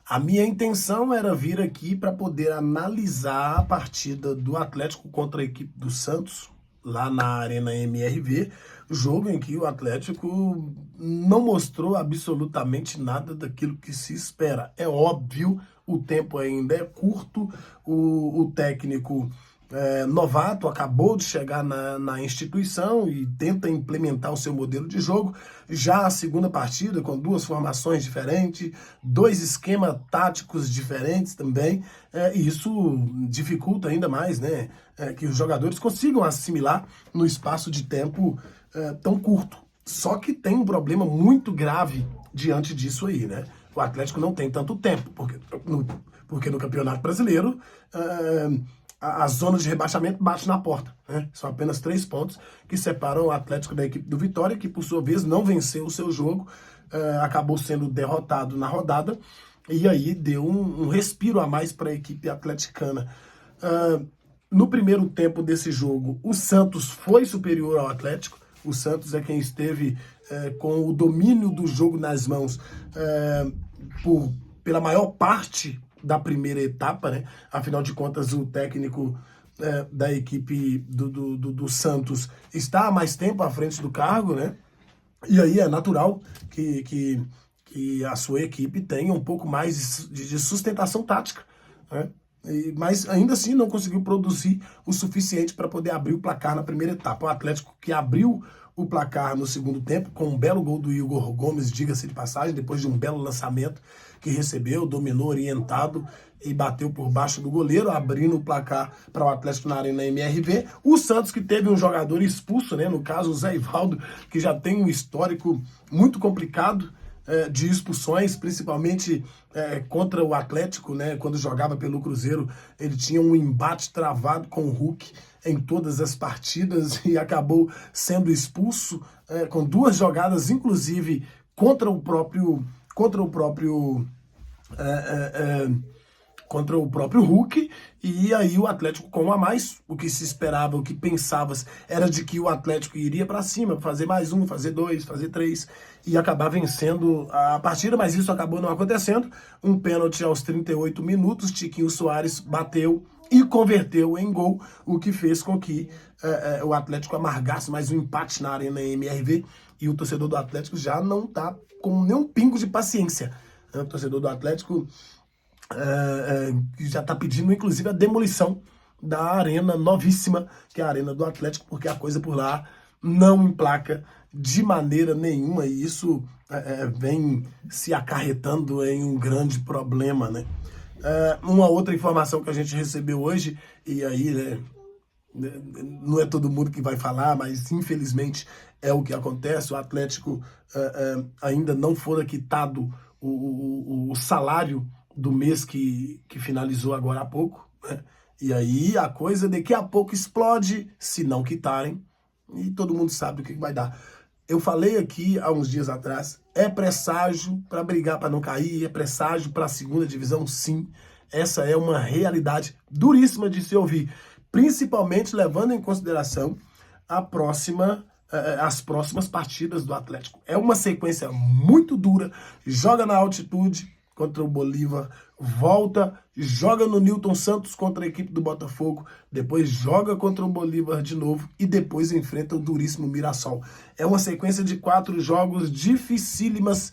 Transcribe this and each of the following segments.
A minha intenção era vir aqui para poder analisar a partida do Atlético contra a equipe do Santos, lá na Arena MRV, jogo em que o Atlético não mostrou absolutamente nada daquilo que se espera. É óbvio, o tempo ainda é curto, o técnico novato, acabou de chegar na instituição e tenta implementar o seu modelo de jogo. Já a segunda partida, com duas formações diferentes, dois esquemas táticos diferentes também, e isso dificulta ainda mais, né, que os jogadores consigam assimilar no espaço de tempo tão curto. Só que tem um problema muito grave diante disso aí, né? O Atlético não tem tanto tempo, porque no Campeonato Brasileiro a zona de rebaixamento bate na porta, né? São apenas 3 pontos que separam o Atlético da equipe do Vitória, que por sua vez não venceu o seu jogo, acabou sendo derrotado na rodada, e aí deu um respiro a mais para a equipe atleticana. No primeiro tempo desse jogo, o Santos foi superior ao Atlético. O Santos é quem esteve com o domínio do jogo nas mãos pela maior parte da primeira etapa, né? Afinal de contas, o técnico da equipe do Santos está há mais tempo à frente do cargo, né? E aí é natural que a sua equipe tenha um pouco mais de sustentação tática, né? Mas ainda assim não conseguiu produzir o suficiente para poder abrir o placar na primeira etapa. O Atlético que abriu o placar no segundo tempo, com um belo gol do Igor Gomes, diga-se de passagem, depois de um belo lançamento que recebeu, dominou orientado e bateu por baixo do goleiro, abrindo o placar para o Atlético na Arena MRV. O Santos, que teve um jogador expulso, né, no caso o Zé Ivaldo, que já tem um histórico muito complicado de expulsões, principalmente contra o Atlético, né? Quando jogava pelo Cruzeiro, ele tinha um embate travado com o Hulk em todas as partidas e acabou sendo expulso com 2 jogadas, inclusive contra o próprio Hulk, e aí o Atlético com 1 a mais. O que se esperava, o que pensava era de que o Atlético iria para cima, fazer mais 1, fazer 2, fazer 3 e acabar vencendo a partida, mas isso acabou não acontecendo. Um pênalti aos 38 minutos, Tiquinho Soares bateu e converteu em gol, o que fez com que o Atlético amargasse mais um empate na Arena MRV, e o torcedor do Atlético já não está com nenhum pingo de paciência. O torcedor do Atlético que já está pedindo, inclusive, a demolição da arena novíssima, que é a Arena do Atlético, porque a coisa por lá não emplaca de maneira nenhuma, e isso vem se acarretando em um grande problema, né? Uma outra informação que a gente recebeu hoje, e aí, né, não é todo mundo que vai falar, mas infelizmente é o que acontece. O Atlético ainda não fora quitado o salário do mês que finalizou agora há pouco, né? E aí a coisa daqui a pouco explode se não quitarem, e todo mundo sabe o que vai dar. Eu falei aqui há uns dias atrás, é presságio para brigar para não cair, é presságio para a segunda divisão, sim. Essa é uma realidade duríssima de se ouvir, principalmente levando em consideração as próximas partidas do Atlético. É uma sequência muito dura, joga na altitude contra o Bolívar, volta, joga no Newton Santos contra a equipe do Botafogo, depois joga contra o Bolívar de novo e depois enfrenta o duríssimo Mirassol. É uma sequência de 4 jogos dificílimos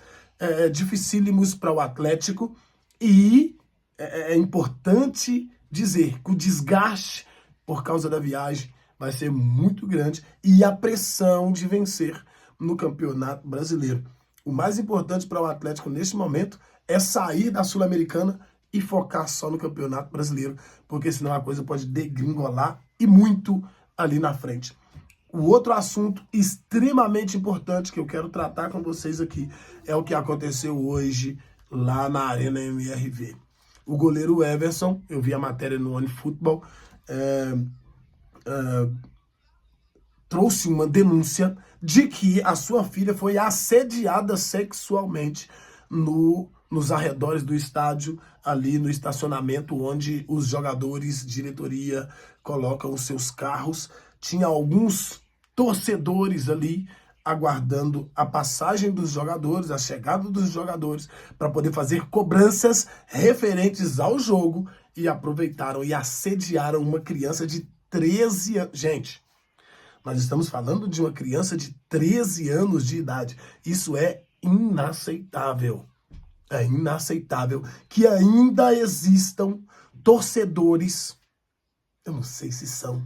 para o Atlético, e é importante dizer que o desgaste por causa da viagem vai ser muito grande, e a pressão de vencer no Campeonato Brasileiro. O mais importante para o Atlético neste momento é sair da Sul-Americana e focar só no Campeonato Brasileiro, porque senão a coisa pode degringolar, e muito, ali na frente. O outro assunto extremamente importante que eu quero tratar com vocês aqui é o que aconteceu hoje lá na Arena MRV. O goleiro Everson, eu vi a matéria no OneFootball, trouxe uma denúncia de que a sua filha foi assediada sexualmente nos arredores do estádio, ali no estacionamento onde os jogadores, diretoria, colocam os seus carros. Tinha alguns torcedores ali aguardando a passagem dos jogadores, a chegada dos jogadores, para poder fazer cobranças referentes ao jogo, e aproveitaram e assediaram uma criança de 13 anos. Gente, nós estamos falando de uma criança de 13 anos de idade. Isso é inaceitável. É inaceitável que ainda existam torcedores, eu não sei se são,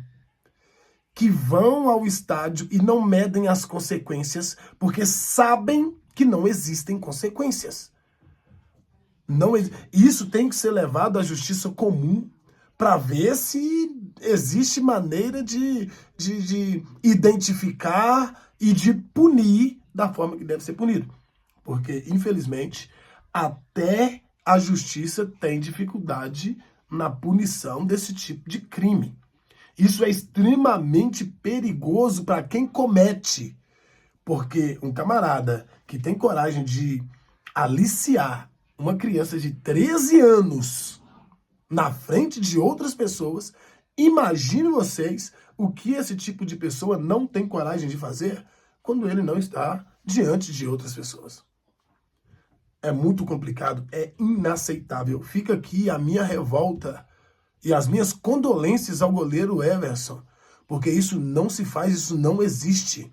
que vão ao estádio e não medem as consequências porque sabem que não existem consequências. Isso tem que ser levado à justiça comum para ver se existe maneira de identificar e de punir da forma que deve ser punido. Porque, infelizmente, até a justiça tem dificuldade na punição desse tipo de crime. Isso é extremamente perigoso para quem comete, porque um camarada que tem coragem de aliciar uma criança de 13 anos na frente de outras pessoas, imagine vocês o que esse tipo de pessoa não tem coragem de fazer quando ele não está diante de outras pessoas. É muito complicado, é inaceitável. Fica aqui a minha revolta e as minhas condolências ao goleiro Everson, porque isso não se faz, isso não existe.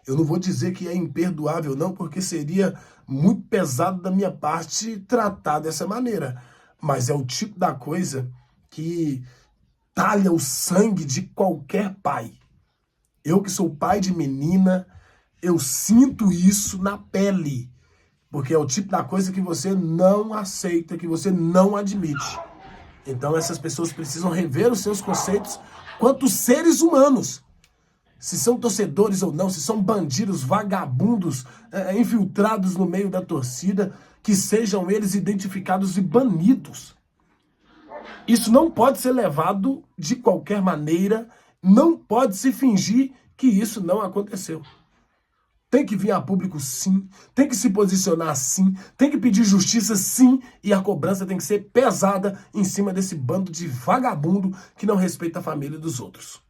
Eu não vou dizer que é imperdoável não, porque seria muito pesado da minha parte tratar dessa maneira. Mas é o tipo da coisa que talha o sangue de qualquer pai. Eu que sou pai de menina, eu sinto isso na pele. Porque é o tipo da coisa que você não aceita, que você não admite. Então essas pessoas precisam rever os seus conceitos quanto seres humanos. Se são torcedores ou não, se são bandidos, vagabundos, infiltrados no meio da torcida, que sejam eles identificados e banidos. Isso não pode ser levado de qualquer maneira, não pode se fingir que isso não aconteceu. Tem que vir a público sim, tem que se posicionar sim, tem que pedir justiça sim, e a cobrança tem que ser pesada em cima desse bando de vagabundo que não respeita a família dos outros.